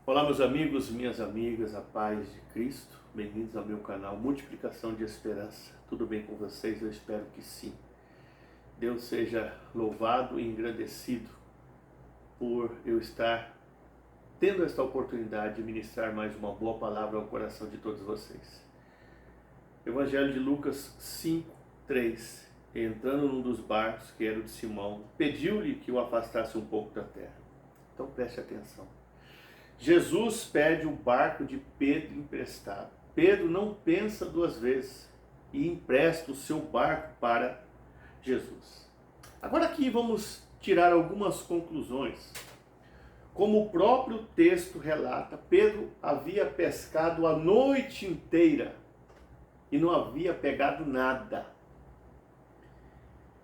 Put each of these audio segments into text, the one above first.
Olá meus amigos, minhas amigas, a paz de Cristo, bem-vindos ao meu canal Multiplicação de Esperança. Tudo bem com vocês? Eu espero que sim. Deus seja louvado e engrandecido por eu estar tendo esta oportunidade de ministrar mais uma boa palavra ao coração de todos vocês. Evangelho de Lucas 5:3. Entrando num dos barcos, que era o de Simão, pediu-lhe que o afastasse um pouco da terra. Então preste atenção. Jesus pede o barco de Pedro emprestado. Pedro não pensa duas vezes e empresta o seu barco para Jesus. Agora aqui vamos tirar algumas conclusões. Como o próprio texto relata, Pedro havia pescado a noite inteira e não havia pegado nada.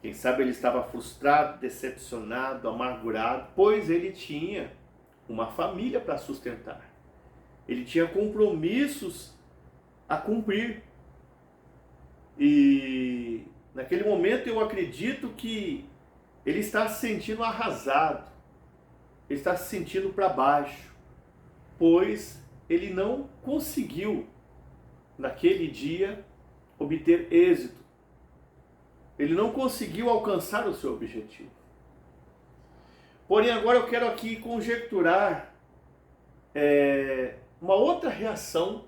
Quem sabe ele estava frustrado, decepcionado, amargurado, pois ele tinha uma família para sustentar. Ele tinha compromissos a cumprir. E naquele momento eu acredito que ele está se sentindo arrasado. Ele está se sentindo para baixo, pois ele não conseguiu naquele dia obter êxito. Ele não conseguiu alcançar o seu objetivo. Porém, agora eu quero aqui conjecturar uma outra reação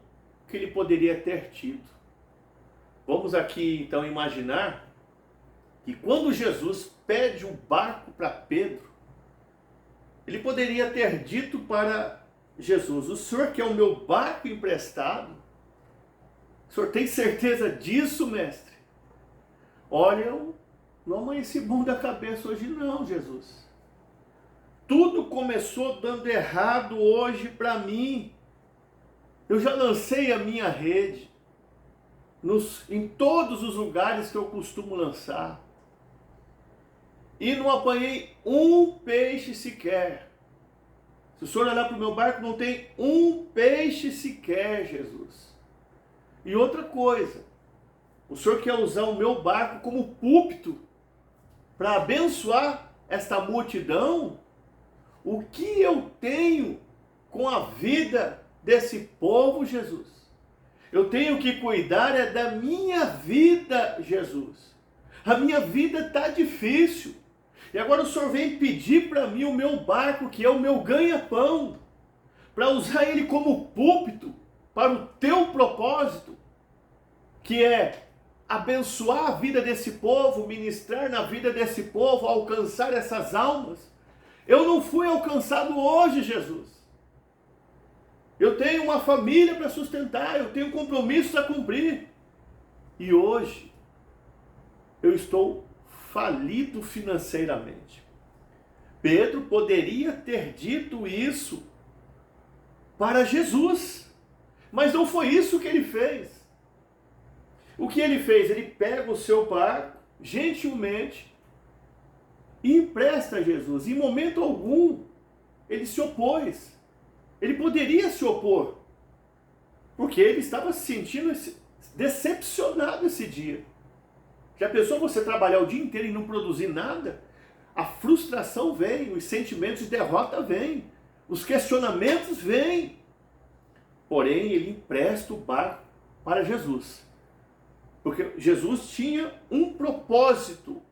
que ele poderia ter tido. Vamos aqui então imaginar que quando Jesus pede o barco para Pedro, ele poderia ter dito para Jesus: o senhor quer o meu barco emprestado? O senhor tem certeza disso, mestre? Olha, eu não amanheci bom da cabeça hoje não, Jesus. Tudo começou dando errado hoje para mim. Eu já lancei a minha rede em todos os lugares que eu costumo lançar. E não apanhei um peixe sequer. Se o senhor olhar para o meu barco, não tem um peixe sequer, Jesus. E outra coisa, o senhor quer usar o meu barco como púlpito para abençoar esta multidão? O que eu tenho com a vida desse povo, Jesus? Eu tenho que cuidar da minha vida, Jesus. A minha vida está difícil. E agora o senhor vem pedir para mim o meu barco, que é o meu ganha-pão, para usar ele como púlpito para o teu propósito, que é abençoar a vida desse povo, ministrar na vida desse povo, alcançar essas almas. Eu não fui alcançado hoje, Jesus. Eu tenho uma família para sustentar, eu tenho compromissos a cumprir. E hoje eu estou falido financeiramente. Pedro poderia ter dito isso para Jesus, mas não foi isso que ele fez. O que ele fez? Ele pega o seu barco, gentilmente, e empresta a Jesus. Em momento algum, ele se opôs. Ele poderia se opor, porque ele estava se sentindo decepcionado esse dia. Já pensou você trabalhar o dia inteiro e não produzir nada? A frustração vem, os sentimentos de derrota vêm, os questionamentos vêm. Porém, ele empresta o barco para Jesus. Porque Jesus tinha um propósito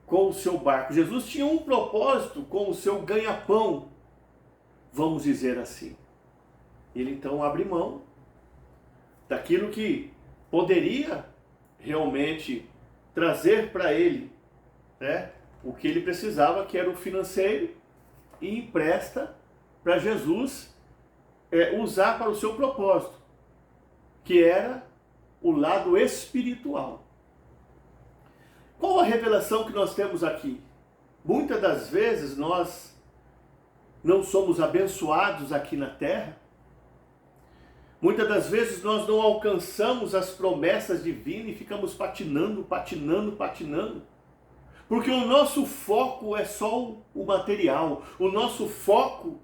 com o seu barco. Jesus tinha um propósito com o seu ganha-pão, vamos dizer assim. Ele então abre mão daquilo que poderia realmente trazer para ele, né, o que ele precisava, que era o financeiro, e empresta para Jesus usar para o seu propósito, que era o lado espiritual. Qual a revelação que nós temos aqui? Muitas das vezes nós não somos abençoados aqui na terra. Muitas das vezes nós não alcançamos as promessas divinas e ficamos patinando. Porque o nosso foco é só o material, o nosso foco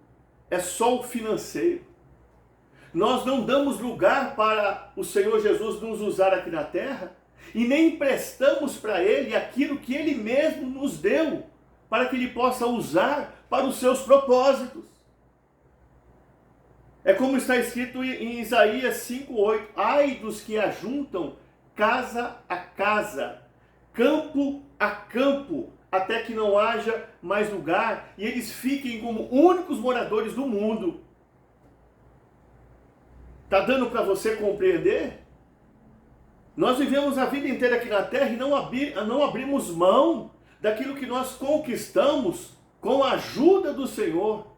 é só o financeiro. Nós não damos lugar para o Senhor Jesus nos usar aqui na terra e nem emprestamos para Ele aquilo que Ele mesmo nos deu para que Ele possa usar para os seus propósitos. É como está escrito em Isaías 5:8: ai dos que ajuntam casa a casa, campo a campo, até que não haja mais lugar e eles fiquem como únicos moradores do mundo. Está dando para você compreender? Nós vivemos a vida inteira aqui na terra e não abrimos mão daquilo que nós conquistamos com a ajuda do Senhor.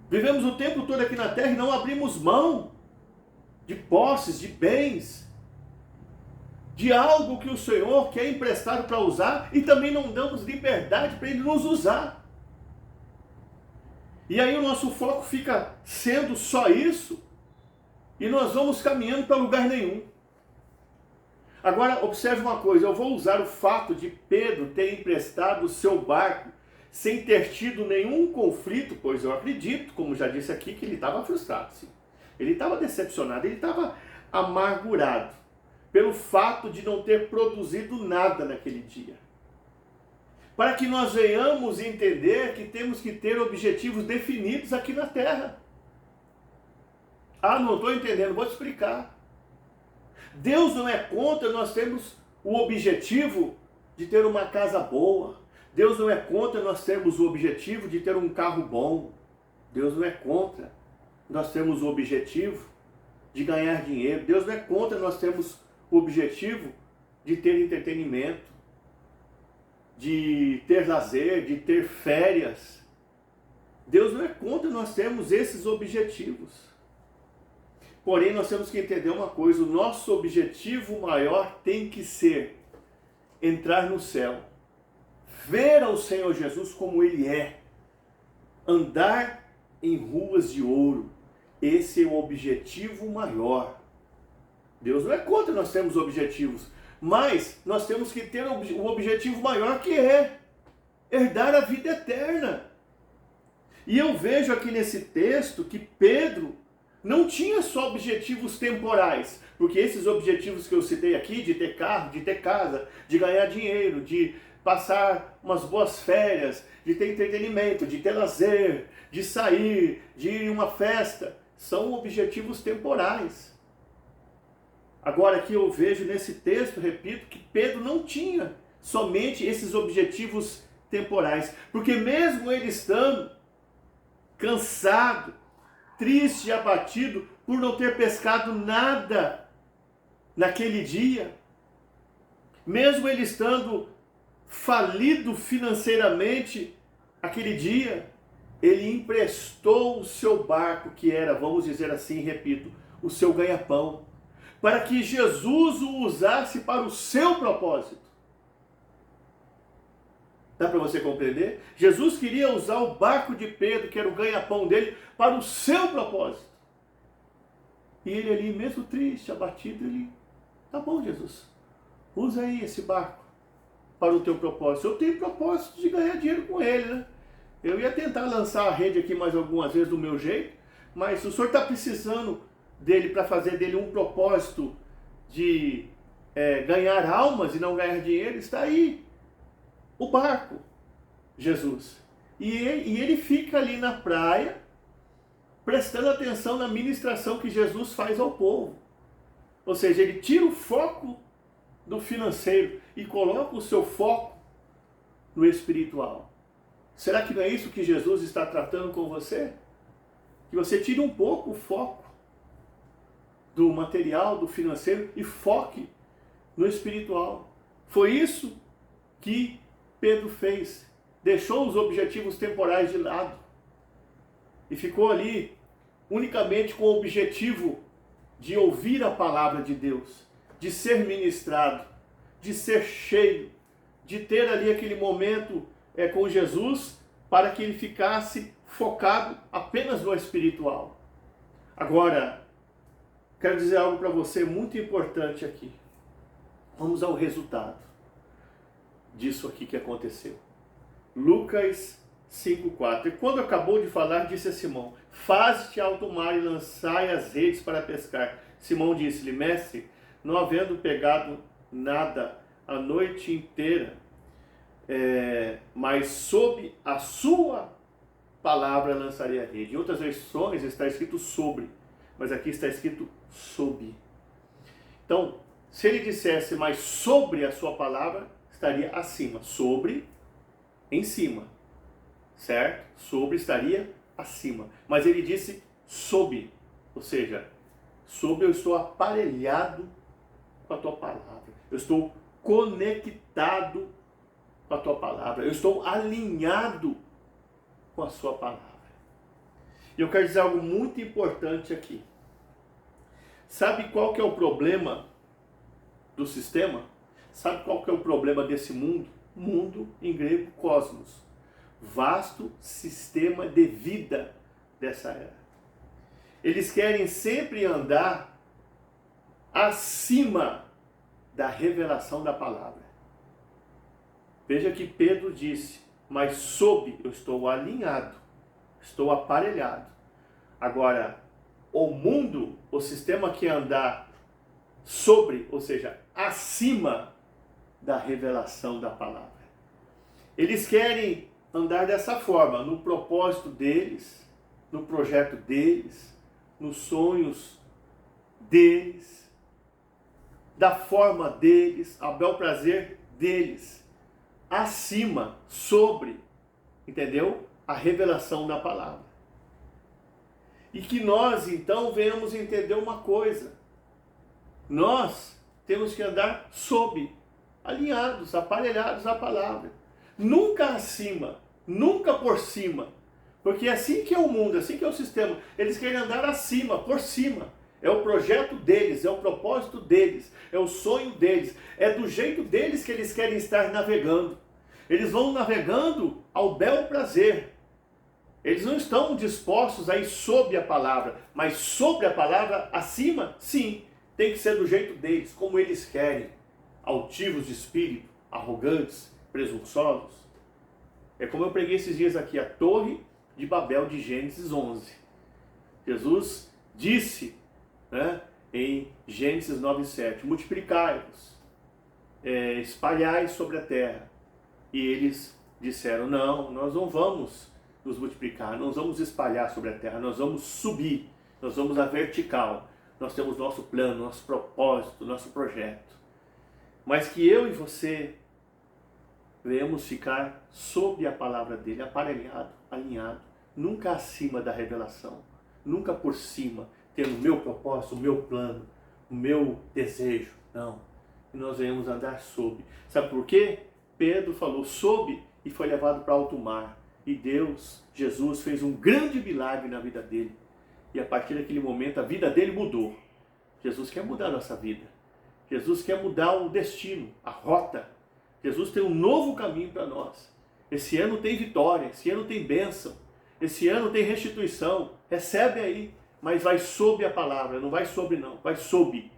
Vivemos o tempo todo aqui na terra e não abrimos mão de posses, de bens, de algo que o Senhor quer emprestado para usar, e também não damos liberdade para Ele nos usar. E aí o nosso foco fica sendo só isso, e nós vamos caminhando para lugar nenhum. Agora, observe uma coisa, eu vou usar o fato de Pedro ter emprestado o seu barco sem ter tido nenhum conflito, pois eu acredito, como já disse aqui, que ele estava frustrado, sim. Ele estava decepcionado, ele estava amargurado pelo fato de não ter produzido nada naquele dia. Para que nós venhamos entender que temos que ter objetivos definidos aqui na terra. Ah, não estou entendendo, vou te explicar. Deus não é contra nós termos o objetivo de ter uma casa boa. Deus não é contra nós termos o objetivo de ter um carro bom. Deus não é contra nós termos o objetivo de ganhar dinheiro. Deus não é contra nós termos o objetivo de ter entretenimento, de ter lazer, de ter férias. Deus não é contra nós termos esses objetivos. Porém, nós temos que entender uma coisa: o nosso objetivo maior tem que ser entrar no céu, ver ao Senhor Jesus como Ele é, andar em ruas de ouro. Esse é o objetivo maior. Deus não é contra nós termos objetivos, mas nós temos que ter o objetivo maior, que é herdar a vida eterna. E eu vejo aqui nesse texto que Pedro não tinha só objetivos temporais, porque esses objetivos que eu citei aqui, de ter carro, de ter casa, de ganhar dinheiro, de passar umas boas férias, de ter entretenimento, de ter lazer, de sair, de ir em uma festa, são objetivos temporais. Agora aqui eu vejo nesse texto, repito, que Pedro não tinha somente esses objetivos temporais, porque mesmo ele estando cansado, triste e abatido por não ter pescado nada naquele dia, mesmo ele estando falido financeiramente aquele dia, ele emprestou o seu barco, que era, vamos dizer assim, repito, o seu ganha-pão, para que Jesus o usasse para o seu propósito. Dá para você compreender? Jesus queria usar o barco de Pedro, que era o ganha-pão dele, para o seu propósito. E ele ali, mesmo triste, abatido, ele: tá bom, Jesus, usa aí esse barco para o teu propósito. Eu tenho propósito de ganhar dinheiro com ele, né? Eu ia tentar lançar a rede aqui mais algumas vezes do meu jeito, mas o senhor está precisando dele para fazer dele um propósito de ganhar almas e não ganhar dinheiro. Está aí o barco, Jesus. E ele fica ali na praia, prestando atenção na ministração que Jesus faz ao povo. Ou seja, ele tira o foco do financeiro e coloca o seu foco no espiritual. Será que não é isso que Jesus está tratando com você? Que você tire um pouco o foco do material, do financeiro, e foque no espiritual. Foi isso que Pedro fez. Deixou os objetivos temporais de lado e ficou ali unicamente com o objetivo de ouvir a palavra de Deus, de ser ministrado, de ser cheio, de ter ali aquele momento com Jesus, para que ele ficasse focado apenas no espiritual. Agora, quero dizer algo para você muito importante aqui. Vamos ao resultado disso aqui que aconteceu. Lucas 5,4. E quando acabou de falar, disse a Simão: faze-te alto mar e lançai as redes para pescar. Simão disse-lhe: mestre, não havendo pegado nada a noite inteira, mas sob a sua palavra lançarei a rede. Em outras versões está escrito sobre, mas aqui está escrito sob. Então, se ele dissesse mais sobre a sua palavra, estaria acima. Sobre, em cima. Certo? Sobre estaria acima. Mas ele disse sob. Ou seja, sob eu estou aparelhado com a tua palavra. Eu estou conectado com a tua palavra. Eu estou alinhado com a sua palavra. E eu quero dizer algo muito importante aqui. Sabe qual que é o problema do sistema? Sabe qual que é o problema desse mundo? Mundo, em grego, cosmos. Vasto sistema de vida dessa era. Eles querem sempre andar acima da revelação da palavra. Veja que Pedro disse, mas sob eu estou alinhado, estou aparelhado. Agora, o mundo, o sistema quer andar sobre, ou seja, acima da revelação da palavra. Eles querem andar dessa forma, no propósito deles, no projeto deles, nos sonhos deles, da forma deles, ao bel prazer deles, acima, sobre, entendeu? A revelação da palavra. E que nós, então, venhamos entender uma coisa. Nós temos que andar sob, alinhados, aparelhados à palavra. Nunca acima, nunca por cima. Porque é assim que é o mundo, é assim que é o sistema. Eles querem andar acima, por cima. É o projeto deles, é o propósito deles, é o sonho deles. É do jeito deles que eles querem estar navegando. Eles vão navegando ao bel prazer. Eles não estão dispostos a ir sob a palavra, mas sobre a palavra, acima, sim. Tem que ser do jeito deles, como eles querem. Altivos de espírito, arrogantes, presunçosos. É como eu preguei esses dias aqui, a Torre de Babel de Gênesis 11. Jesus disse, em Gênesis 9:7, multiplicai-vos, espalhai sobre a terra. E eles disseram, não, nós não vamos nos multiplicar, nós vamos espalhar sobre a terra, nós vamos subir, nós vamos à vertical. Nós temos nosso plano, nosso propósito, nosso projeto. Mas que eu e você venhamos ficar sob a palavra dele, aparelhado, alinhado, nunca acima da revelação, nunca por cima, tendo o meu propósito, o meu plano, o meu desejo. Não. E nós venhamos andar sob. Sabe por quê? Pedro falou sob e foi levado para alto mar. E Deus, Jesus, fez um grande milagre na vida dele. E a partir daquele momento a vida dele mudou. Jesus quer mudar a nossa vida. Jesus quer mudar o destino, a rota. Jesus tem um novo caminho para nós. Esse ano tem vitória, esse ano tem bênção, esse ano tem restituição. Recebe aí, mas vai sob a palavra, não vai sobre não, vai sob.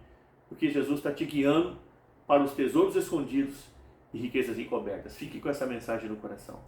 Porque Jesus está te guiando para os tesouros escondidos e riquezas encobertas. Fique com essa mensagem no coração.